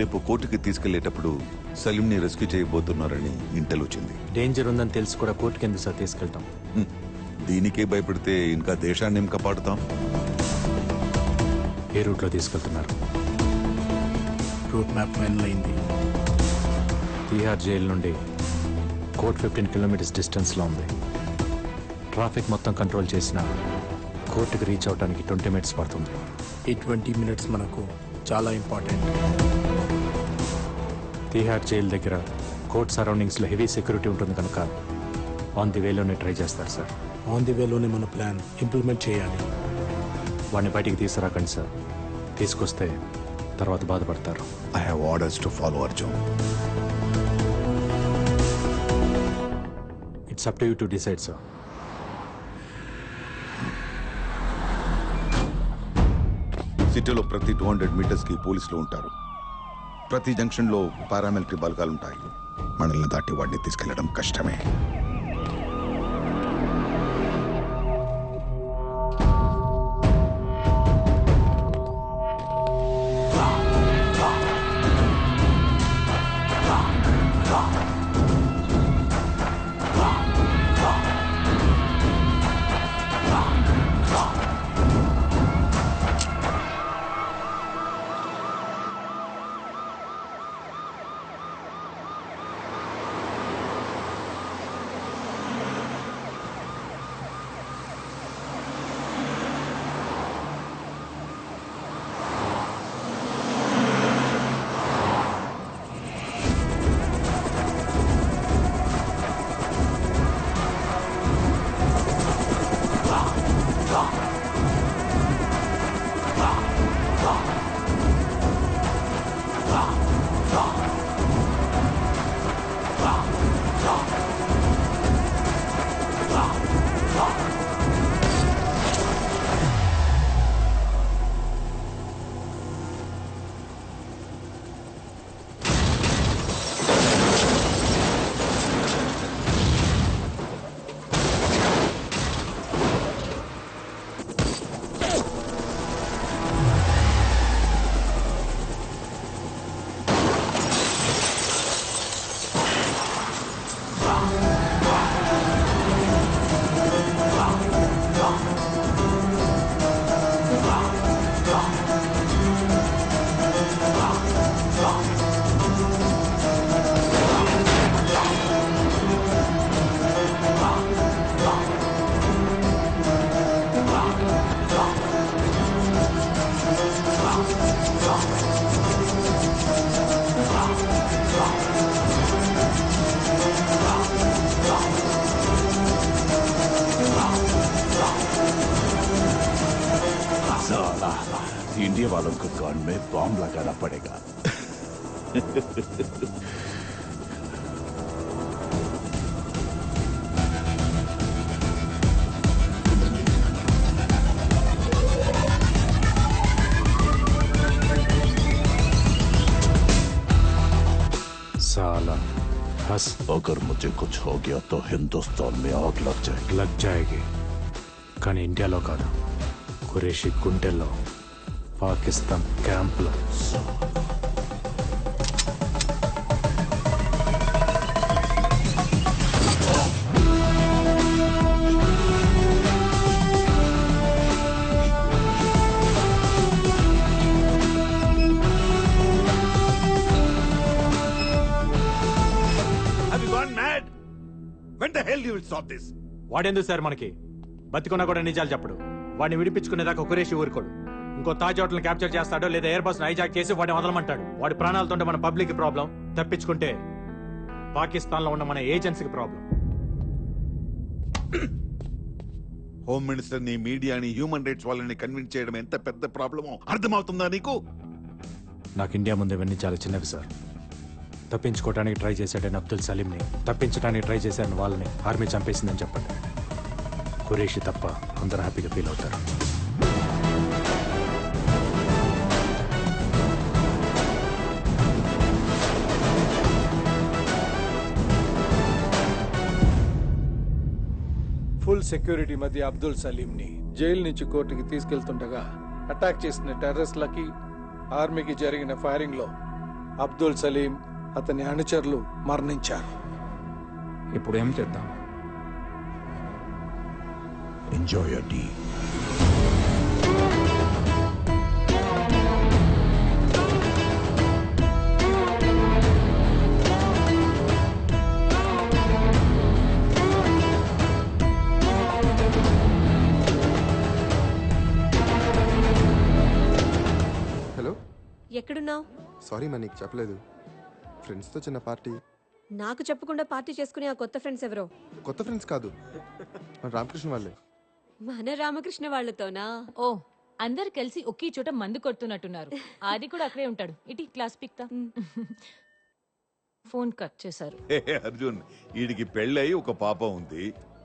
రేపు కోర్టుకి తీసుకెళ్లేటప్పుడు సలీంని rescue చేయబోతున్నారని Intel వచ్చింది. డేంజర్ ఉందని తెలిసి కూడా కోర్టుకి ఎందుకు సార్ తీసుకెళ్తాం? దీనికే భయపడితే ఇంకా దేశాన్ని ఏం కాపాడుతాం? ఏ రూట్లో తీసుకెళ్తున్నారు? రూట్ మ్యాప్ ఫైనల్ అయింది. తీహార్ జైలు నుండి కోర్ట్ 15 కిలోమీటర్స్ డిస్టెన్స్లో ఉంది. ట్రాఫిక్ మొత్తం కంట్రోల్ చేసిన కోర్టుకి రీచ్ అవడానికి 20 మినిట్స్ పడుతుంది. ఈ 20 మినిట్స్ మనకు చాలా ఇంపార్టెంట్. తీహార్ జైలు దగ్గర కోర్ట్ సరౌండింగ్స్లో హెవీ సెక్యూరిటీ ఉంటుంది కనుక ఆన్ ది వేలోనే ట్రై చేస్తారు సార్. ఆన్ ది వేలోనే మన ప్లాన్ ఇంప్లిమెంట్ చేయాలి. వాడిని బయటికి తీసుకురాకండి సార్. తీసుకొస్తే తర్వాత బాధపడతారు. I have orders to follow Arjun. It's up to you to decide sir. సిటీలో ప్రతి 200 మీటర్స్ కి పోలీసులు ఉంటారు. ప్రతి జంక్షన్ లో పారామిలిటరీ బలగాలుంటాయి. మనల్ని దాటి వాడిని తీసుకెళ్లడం కష్టమే. इंडिया वालों को कान में बॉम्ब लगाना पड़ेगा. साला बस अगर मुझे कुछ हो गया तो हिंदुस्तान में आग लग जाएगी కానీ ఇండియాలో కాదు, ఖురేషీ గుంటెల్లో, పాకిస్తాన్ క్యాంప్లో. Have you gone mad? When the hell you will stop this? వాడెందుకు సార్ మనకి? బతికున్నా కూడా నిజాలు చెప్పడు. వాడిని విడిపించుకునేదాకా ఖురేషీ ఊరుకోడు. ఇంకో తాజ్ హోటల్ క్యాప్చర్ చేస్తాడో లేదా ఎయిర్ బస్ హైజాక్ చేసి వాడిని వదలమంటాడు. వాడి ప్రాణాలతో మన పబ్లిక్ ప్రాబ్లం, తప్పించుకుంటే పాకిస్తాన్ లో ఉన్న మన ఏజెన్సీకి ప్రాబ్లం. హోమ్ మినిస్టర్ ని, మీడియాని, హ్యూమన్ రైట్స్ వాళ్ళని కన్విన్స్ చేయడం ఎంత పెద్ద ప్రాబ్లమో అర్థమవుతుందా నీకు? నాకు ఇండియా ముందు ఇవన్నీ చాలా చిన్నవి సార్. తప్పించుకోవడానికి ట్రై చేశాడని అబ్దుల్ సలీంని, తప్పించడానికి ట్రై చేశాడని వాళ్ళని ఆర్మీ చంపేసిందని చెప్పండి. ఖురేషీ తప్ప అందరూ హ్యాపీగా ఫీల్ అవుతారు. ఫుల్ సెక్యూరిటీ మధ్య అబ్దుల్ సలీంని జైలు నుంచి కోర్టుకి తీసుకెళ్తుండగా అటాక్ చేసిన టెర్రరిస్ట్లకి ఆర్మీకి జరిగిన ఫైరింగ్ లో అబ్దుల్ సలీం అతని అనుచరులు మరణించారు. ఇప్పుడు ఏం చేద్దాం? Enjoy your tea. హలో, ఎక్కడున్నావు? సారీ మా నీకు చెప్పలేదు. ఫ్రెండ్స్తో చిన్న పార్టీ. నాకు చెప్పకుండా పార్టీ చేసుకునే ఆ కొత్త ఫ్రెండ్స్ ఎవరో? కొత్త ఫ్రెండ్స్ కాదు, మన రామకృష్ణ వాళ్ళే. మన రామకృష్ణ వాళ్ళతోనా? ఓ, అందరు కలిసి ఒకే చోట మందు కొడుతున్నట్టున్నారు. ఆది కూడా అక్కడే ఉంటాడు. ఇటీ క్లాస్ పిక్తా. ఫోన్ కట్ చేశారు. అర్జున్, వీడికి పెళ్ళయి ఒక పాప ఉంది,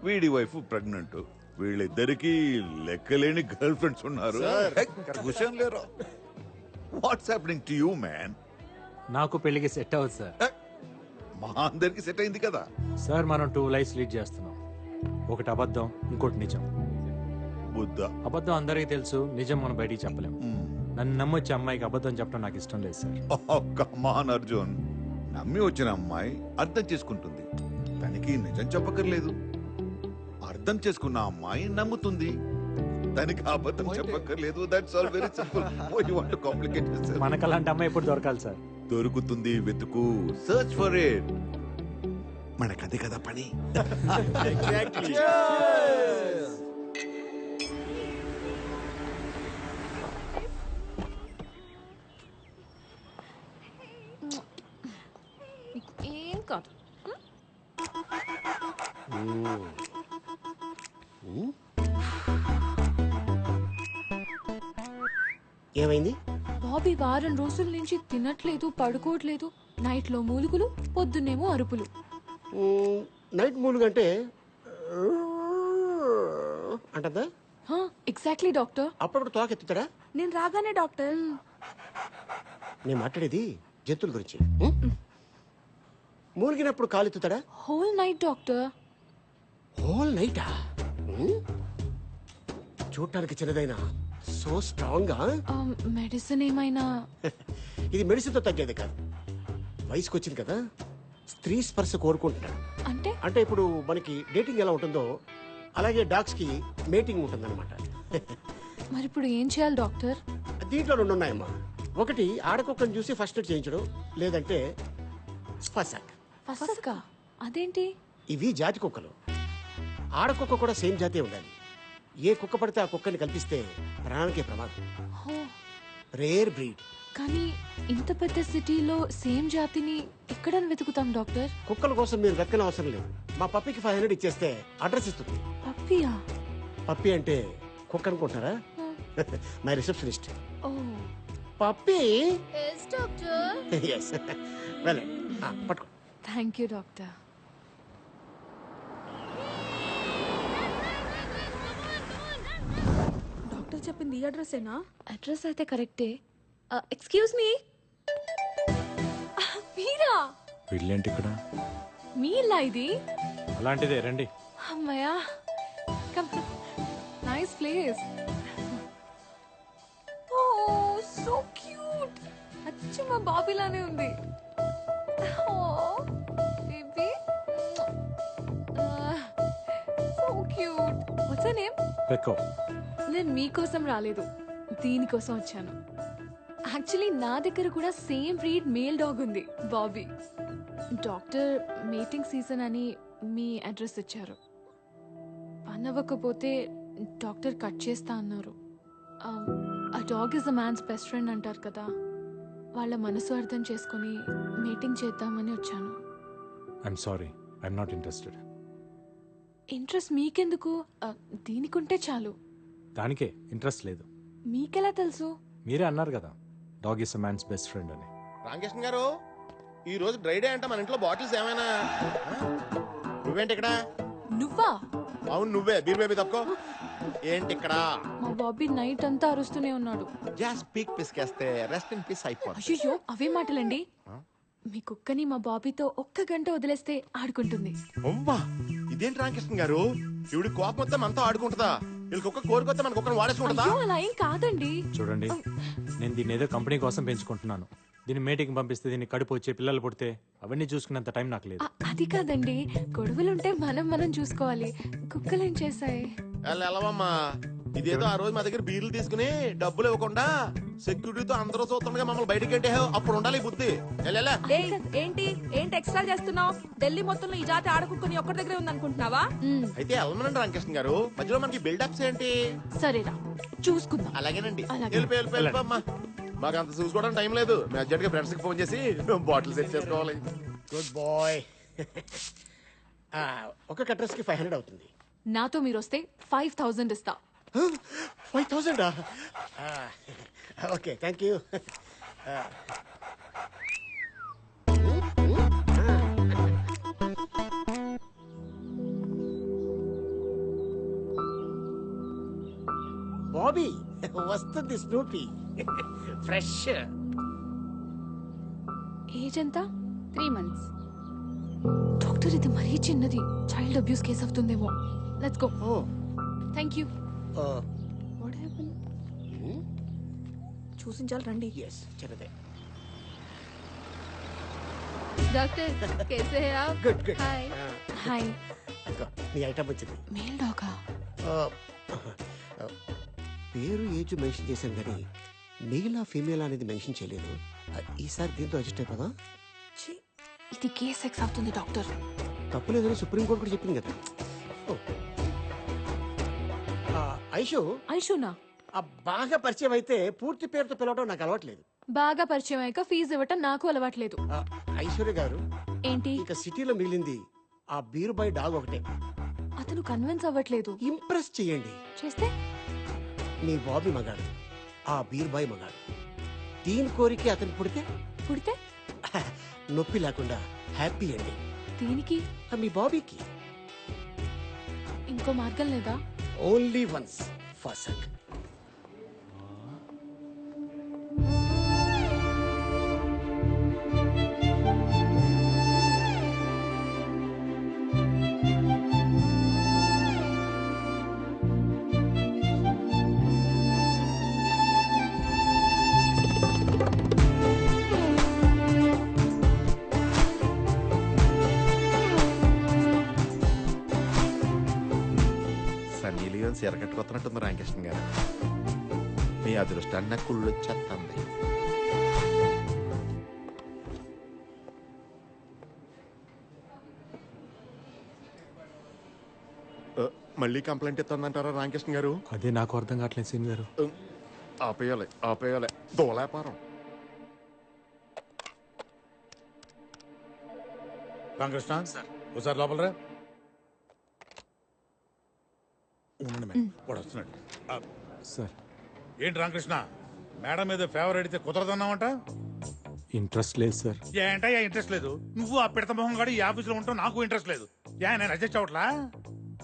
వీడి వైఫ్ ప్రెగ్నెంట్. వీళ్ళిద్దరికి లెక్కలేని గర్ల్ ఫ్రెండ్స్ ఉన్నారు. What's happening to you man? నాకు పెళ్లికి సెట్ అవ్వదు సార్. మా అందరికి సెట్ అయింది కదా. సార్ మనం 2 లైఫ్స్ లీడ్ చేస్తున్నాం. ఒకటి అబద్ధం, ఇంకోటి నిజం. బుద్ధ. అబద్ధం అందరికీ తెలుసు, నిజం మనం బయటికి చెప్పలేం. నన్ను నమ్మొచ్చే అమ్మాయికి అబద్ధం చెప్పడం నాకు ఇష్టం లేదు సార్. కమాన్ అర్జున్, నమ్మి వచ్చిన అమ్మాయి అర్థం చేసుకుంటుంది, తనకి నిజం చెప్పక్కర్లేదు. అర్థం చేసుకున్న అమ్మాయి నమ్ముతుంది, దానికి అబద్ధం చెప్పక్కర్లేదు. That's all very simple. Why you want to complicate this? మనకు అలాంటి అమ్మాయి ఎప్పుడు దొరకాలి సార్? దొరుకుతుంది, వెతుకు, సర్చ్ ఫర్ ఇట్. మనకదే కదా పని. ఏం కాదు. ఏమైంది? బాబీ వారం రోజుల నుంచి తినట్లేదు, పడుకోవట్లేదు. నైట్ లో మూలుగులు, పొద్దున్నేమో అరుపులు. నైట్ మూలుగంటే అంటదా? Exactly doctor. అప్పుడప్పుడు తోకెత్తుతాడా? నేను రాగానే డాక్టర్. నేను మాట్లాడేది జంతువుల గురించి. మూలిగినప్పుడు కాలెత్తుతాడా? Whole night doctor. హోల్ నైటా? చూడటానికి చిన్నదైనా సో స్ట్రాంగ్ గా. మెడిసిన్ ఏమైనా? ఇది మెడిసిన్ తో తగ్గేది కాదు. వయసుకు వచ్చింది కదా, స్త్రీ స్పర్శ కోరుకుంటున్నాడు. అంటే అంటే ఇప్పుడు మనకి డేటింగ్ ఎలా ఉంటుందో అలాగే డాగ్స్ కి మేటింగ్ ఉంటుందన్నమాట. మరి ఇప్పుడు ఏం చేయాలి డాక్టర్? దీంట్లో 2 ఉన్నాయమ్మా. ఒకటి ఆడకుక్కని చూసి ఫస్ట్ ఎయిడ్ చేయించడం, లేదంటే ఫసక్. ఫసక అదేంటి? ఇవి జాతి కుక్కలు. ఆడకుక్క కూడా సేమ్ జాతే ఉండాలి. ఏ కుక్క పడితే ఆ కుక్కని కల్పిస్తే ప్రాణానికే ప్రమాదం. Rare breed. కానీ ఇంత పెద్ద సిటీలో సేమ్ జాతిని ఎక్కడ వెతుకుతాం డాక్టర్? కుక్కల కోసం మీరు వెతకని అవసరం లేదు. మా పప్పికి 500 ఇచ్చేస్తే అడ్రస్ ఇస్తుంది. పప్పియా? పప్పి అంటే కుక్క అనుకుంటారా? My receptionist. Oh puppy. Yes doctor. Yes. వెళ్ళండి, పట్టుకో. Thank you doctor. డాక్టర్ చెప్పింది ఈ అడ్రస్సేనా? అడ్రస్ అయితే కరెక్టే. Excuse me. మీరా? వీళ్ళేంటి ఇక్కడ? మీ ఇల్లా ఇది? అలాంటిదే, రండి. అమ్మయ్యా, nice place. Oh so cute. అచ్చం మా బాబీలానే ఉంది. Oh baby, so cute. What's your name? పెక్కో. నేను మీకోసం రాలేదు, దీనికోసం వచ్చాను. యాక్చువల్లీ నా దగ్గర కూడా సేమ్ బ్రీడ్ మేల్ డాగ్ ఉంది, బాబీ. డాక్టర్ మీటింగ్ సీజన్ అని మీ అడ్రస్ ఇచ్చారు. పని అవ్వకపోతే డాక్టర్ కట్ చేస్తా అన్నారు. ఆ dog is a man's best friend అంటారు కదా, వాళ్ళ మనసు అర్థం చేసుకుని మీటింగ్ చేద్దామని వచ్చాను. I'm sorry, I'm not interested. Interest మీకెందుకు? దీనికుంటే చాలు. దానికే ఇంట్రెస్ట్ లేదు. మీకెలా తెలుసు? మీరే అన్నారు కదా, dog is a man's best friend అని. రామకృష్ణ గారు, ఈ రోజు డ్రై డే అంట, మన ఇంట్లో బాటిల్స్ ఏమైనా? నువ్వేంటి ఇక్కడ? నువ్వా? అవును నువ్వే. బీర్ బేబీ తప్పుకో. ఏంటి ఇక్కడ? మా బాబీ నైట్ అంతా అరుస్తూనే ఉన్నాడు. జస్ట్ పీక్ పిసికేస్తే రెస్ట్ ఇన్ పీస్ అయిపోతుంది. అయ్యో, అవే మాటలండి. మీ కుక్కని మా బాబీతో 1 గంట వదిలేస్తే ఆడుకుంటుంది. అవ్వా, ఇదేంటి రామకృష్ణ గారు? ఇవిడి కోపం వస్తే మనతో ఆడుకుంటుందా? వీళ్ళకి ఒక్క కోరికొస్తే మనకు ఒక్కరిని వాడేసుకుంటుందా? అయ్యో, అలా ఏం కాదండి. చూడండి, నేను దీన్ని ఏదో కంపెనీ కోసం పెంచుకుంటున్నాను. దీన్ని మేటింగ్ పంపిస్తే దీన్ని కడుపు వచ్చి పిల్లలు పుడితే అవన్నీ చూసుకునేంత టైం నాకు లేదు. అది కాదండి, గొడవలుంటే మనం చూసుకోవాలి. కుక్కలు ఏం చేశాయి? వెళ్ళవమ్మా, ఇదేదో ఆ రోజు మా దగ్గర బీర్లు తీసుకుని డబ్బులు ఇవ్వకుండా సెక్యూరిటీతో అందరూ చూస్తుండగా మమ్మల్ని బయటికి అంటే అప్పుడు ఉండాలి ఈ బుద్ధి. వెళ్ళా ఏంటి ఎక్స్ట్రా చేస్తున్నావు? ఢిల్లీ మొత్తంలో ఈ జాతి ఆడకుక్కని ఒక్కడి దగ్గరే ఉందనుకుంటున్నావా? అయితే వెళ్ళమనండి రామకృష్ణ గారు, మధ్యలో మనకి బిల్డప్స్ ఏంటి? సరేరా, చూసుకుందాం. అలాగేనండి, అలాగే. వెళ్ళిపోమ్మా. మాకు అంత చూసుకోవడం టైం లేదు. మేము అర్జెంట్ గా ఫ్రెండ్స్ కి ఫోన్ చేసి బాటిల్ సెట్ చేసుకోవాలి. Good boy. ఒక కట్రస్ కి 500 అవుతుంది. నాతో మీరు వస్తే 5000 ఇస్తా. 5000? Okay, thank you. బాబీ, వస్తుంది స్నూపీ. ఫ్రెష్. ఏజ్ ఎంత? 3 months. డాక్టర్, ఇది మరీ చిన్నది. చైల్డ్ అబ్యూస్ కేసు అవుతుందేమో. Let's go. Oh, thank you. What happen? చూసించాలి రండి. ఎస్, చిన్నదే. डॉक्टर कैसे हैं आप? Good good. हाय. హాయ్. నీ ఐటమ్ వచ్చింది. మేల్ డాగా? పేరు ఏజ్ మెన్షన్ చేశాను కానీ మెయిల్ ఆ ఫీమేల్ అనేది మెన్షన్ చేయలేదు. ఈసారి దీంతో అడ్జస్ట్ అయిపోదా? ఇది కేస్ సెక్స్ అవుతుంది డాక్టర్. తప్పులేదని సుప్రీంకోర్టు కూడా చెప్పింది కదా. ఐషు, ఐషునా? బాగా పరిచయం అయితే పూర్తి పేరుతో పిలవడం నాకు అలవాట్లేదు. బాగా పరిచయం అయ్యాక ఫీజు ఇవ్వటం నాకు అలవాట్లేదు. ఐశ్వర్య గారు, ఏంటి? ఇక సిటీలో మిగిలింది ఆ బీరు బై డాగ్ ఒకటే. అతను కన్విన్స్ అవ్వట్లేదు. ఇంప్రెస్ చేయండి. చేస్తే? మీ బాబీ మగాడు, ఆ బీర్ బాయ్ మగాడు. దీని కోరికే అతను పుడితే నొప్పి లేకుండా హ్యాపీ అండి. దీనికి? మీ బాబీకి ఇంకో మార్గం లేదా? Only once for suck. Sunny Leone ఎరగట్టుకొస్తున్నట్టుంది రామకృష్ణ గారు. మీ అదృష్టాన్ని నాకు కుళ్ళు వచ్చేస్తుంది. మళ్ళీ కంప్లైంట్ ఇస్తుందంటారా రామకృష్ణ గారు? అదే నాకు అర్థం కావట్లేదు సీన్ గారు. ఆపేయాలి దోలాపారం. రామకృష్ణ ఒకసారి లోపల రా. ఉండండి మేడం, వాడు వస్తున్నాడు. సార్, ఏంటి రామకృష్ణ, మేడం మీద ఫేవర్ అడిగితే కుదరదన్నావంట? ఇంట్రెస్ట్ లేదు సార్. ఏంటయ్యా ఇంట్రెస్ట్ లేదు? నువ్వు ఆ పిడత మొహం గాడు ఈ ఆఫీసులో ఉంటావు, నాకు ఇంట్రెస్ట్ లేదు. నేను అడ్జస్ట్ అవట్లా?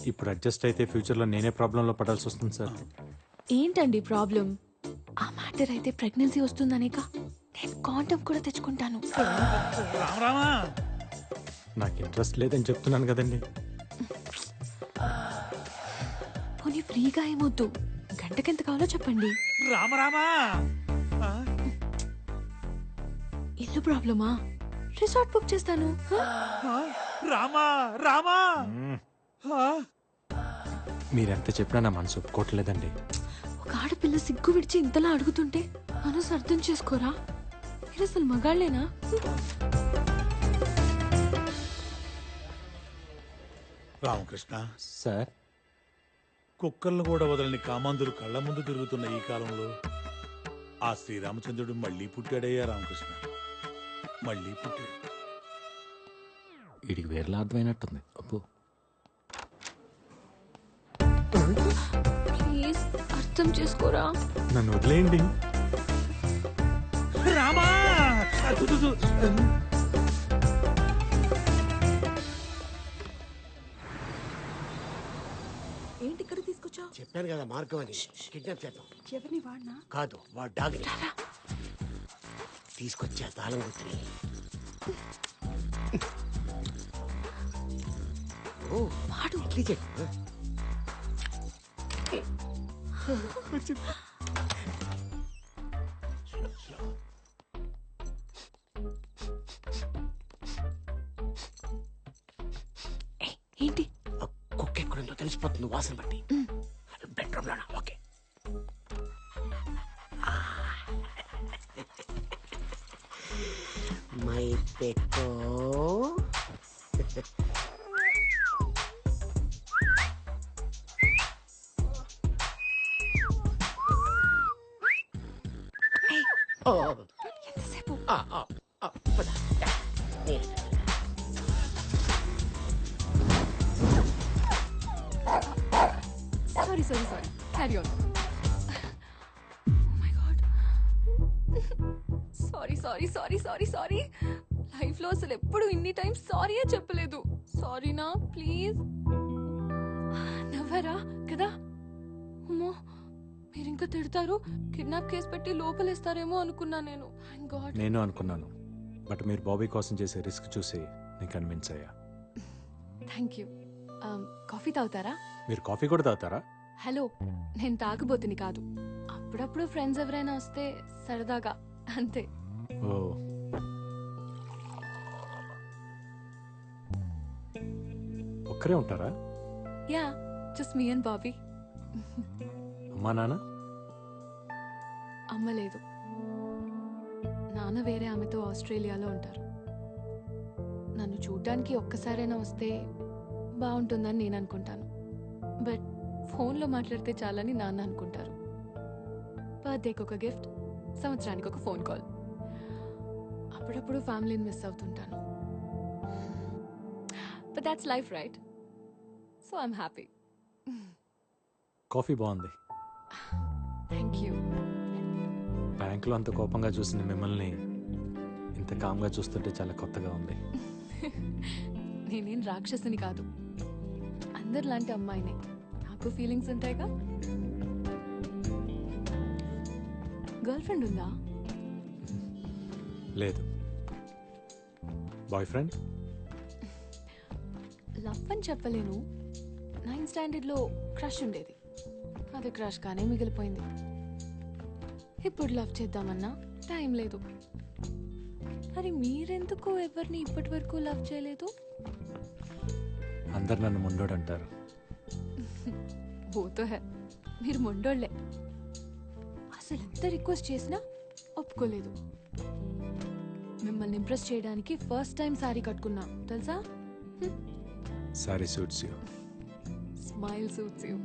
ఇప్పుడు అడ్జస్ట్ అయితే ఫ్యూచర్లో నేనే ప్రాబ్లంలో పడాల్సి వస్తుంది సార్. ఏంటండి ప్రాబ్లం? ఆ మ్యాటర్ అయితే ప్రెగ్నెన్సీ వస్తుందనేక నేను కాండం కూడా తెచ్చుకుంటాను. రామా, నాకు ఇంట్రెస్ట్ లేదని చెప్తున్నాను కదండి. పోనీ ఫ్రీగా ఏమొద్దు, గంటకెంత కావాలో చెప్పండి. రామా, ఇల్లు ప్రాబ్లమా? రిసార్ట్ బుక్ చేస్తాను. రామా మీరెంత చెప్పినా నా మనసు ఒప్పుకోవట్లేదండి. ఒక ఆడపిల్ల సిగ్గు విడిచి ఇంతలా అడుగుతుంటే మనసు అర్థం చేసుకోరా? మీరు అసలు మగాళ్ళేనా? రామకృష్ణ సార్, కుక్కలను కూడా వదలని కామాంధులు కళ్ళ ముందు తిరుగుతున్న ఈ కాలంలో ఆ శ్రీరామచంద్రుడు మళ్ళీ పుట్టాడయ్యా రామకృష్ణ, మళ్ళీ పుట్టాడు. వీడికి వేరేలా అర్థమైనట్టుంది. అబ్బో, ప్లీజ్ అర్థం చేసుకోరా. నన్ను వదిలేయండి. రామా, ఏంటి ఇక్కడ తీసుకొచ్చా? చెప్పాను కదా మార్గం అని. కిడ్నాప్ చేద్దాం. ఎవరిని వాడినా? కాదు, వాడు డాగ్ తీసుకొచ్చా తాళం గుర్తుని. ఓ వాడు ఇడ్లీ చెట్టు. నువ్వు వాసన పట్టి బెడ్రూమ్ లోనా ఓకే మై పెక్కో ఎంతసేపు sorry sorry sorry carry on my God sorry sorry sorry sorry sorry life లో అసలు ఎప్పుడు ఇన్ని టైం సారీయే చెప్పలేదు సారీనా ప్లీజ్ నవ్వరా కదా అమ్మో మీరు ఇంకా తిడతారు కిడ్నాప్ కేసు పెట్టి లోపలేస్తారేమో అనుకున్నా నేను గాడ్ నేను అనుకున్నాను బట్ మీరు బాబీ కోసం చేసే రిస్క్ చూసి నేను కన్విన్స్ అయ్యా థ్యాంక్ యూ కాఫీ తాగుతారా మీరు కాఫీ కూడా తాగుతారా హలో నేను తాగబోతుని కాదు అప్పుడప్పుడు ఫ్రెండ్స్ ఎవరైనా వస్తే సరదాగా అంతే ఓ ఒక్కరే ఉంటారా yeah just me and Bobby అమ్మా నాన్న అమ్మ లేదు నాన్న వేరే ఆమెతో ఆస్ట్రేలియాలో ఉంటారు నన్ను చూడ్డానికి ఒక్కసారైనా వస్తే బాగుంటుందని నేను అనుకుంటాను బట్ ఫోన్లో మాట్లాడితే చాలని నాన్న అనుకుంటారు బర్త్డేకి ఒక గిఫ్ట్ సంవత్సరానికి ఒక ఫోన్ కాల్ అప్పుడప్పుడు ఫ్యామిలీని మిస్ అవుతుంటాను but that's life right so I'm happy coffee బాగుంది థ్యాంక్ యూ బ్యాంకులో అంత కోపంగా చూసిన మిమ్మల్ని ఇంత కామ్గా చూస్తుంటే చాలా కొత్తగా ఉంది నేనేం రాక్షసుని కాదు అందరిలాంటి అమ్మాయినే నాకు ఫీలింగ్స్ ఉంటాయిగా గర్ల్ ఫ్రెండ్ ఉందా లేదు బాయ్ ఫ్రెండ్ లవ్ అని చెప్పలేను 9th స్టాండర్డ్లో క్రష్ ఉండేది అది క్రష్ కానీ మిగిలిపోయింది ఇప్పుడు లవ్ చేద్దామన్నా టైం లేదు మరి మీరెందుకు ఎవరిని ఇప్పటి వరకు లవ్ చేయలేదు అందరు నన్ను ముండోడు అంటారు ఓతో హే మీరు మొండోళ్లే అసలు ఎంత రిక్వెస్ట్ చేసినా ఒప్పుకోలేదు మిమ్మల్ని ఇంప్రెస్ చేయడానికి ఫస్ట్ టైం సారీ కట్టుకున్నా తెలుసా sorry suits you smile suits you